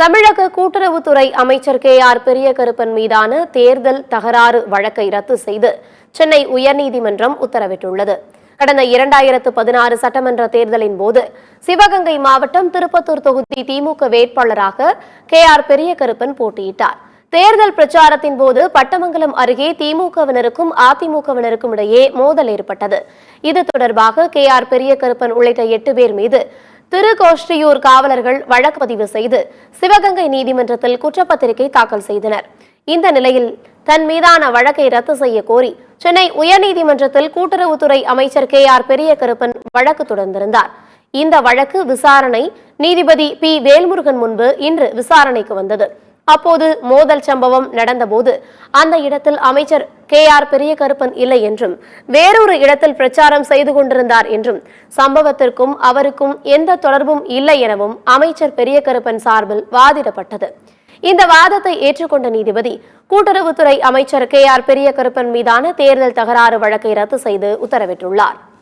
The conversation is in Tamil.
தமிழக கூட்டுறவுத்துறை அமைச்சர் KR பெரியகருப்பன் மீதான தேர்தல் தகராறு வழக்கை ரத்து செய்து சென்னை உயர்நீதிமன்றம் உத்தரவிட்டுள்ளது. கடந்த 2016 சட்டமன்ற தேர்தலின் போது சிவகங்கை மாவட்டம் திருப்பத்தூர் தொகுதி திமுக வேட்பாளராக KR பெரியகருப்பன் போட்டியிட்டார். தேர்தல் பிரச்சாரத்தின் போது பட்டமங்கலம் அருகே திமுகவினருக்கும் அதிமுகவினருக்கும் இடையே மோதல் ஏற்பட்டது. இது தொடர்பாக KR பெரியகருப்பன் உள்ளிட்ட 8 பேர் மீது திருக்கோஷ்டியூர் காவலர்கள் வழக்கு பதிவு செய்து சிவகங்கை நீதிமன்றத்தில் குற்றப்பத்திரிகை தாக்கல் செய்தனர். இந்த நிலையில் தன் மீதான வழக்கை ரத்து செய்ய கோரி சென்னை உயர்நீதிமன்றத்தில் கூட்டுறவுத்துறை அமைச்சர் KR பெரியகருப்பன் வழக்கு தொடர்ந்திருந்தார். இந்த வழக்கு விசாரணை நீதிபதி P வேல்முருகன் முன்பு இன்று விசாரணைக்கு வந்தது. அப்போது மோதல் சம்பவம் நடந்தபோது அந்த இடத்தில் அமைச்சர் KR பெரியகருப்பன் இல்லை என்றும் வேறொரு இடத்தில் பிரச்சாரம் செய்து கொண்டிருந்தார் என்றும் சம்பவத்திற்கும் அவருக்கும் எந்த தொடர்பும் இல்லை எனவும் அமைச்சர் பெரியகருப்பன் சார்பில் வாதிடப்பட்டது. இந்த வாதத்தை ஏற்றுக்கொண்ட நீதிபதி கூட்டுறவுத்துறை அமைச்சர் KR பெரியகருப்பன் மீதான தேர்தல் தகராறு வழக்கை ரத்து செய்து உத்தரவிட்டுள்ளார்.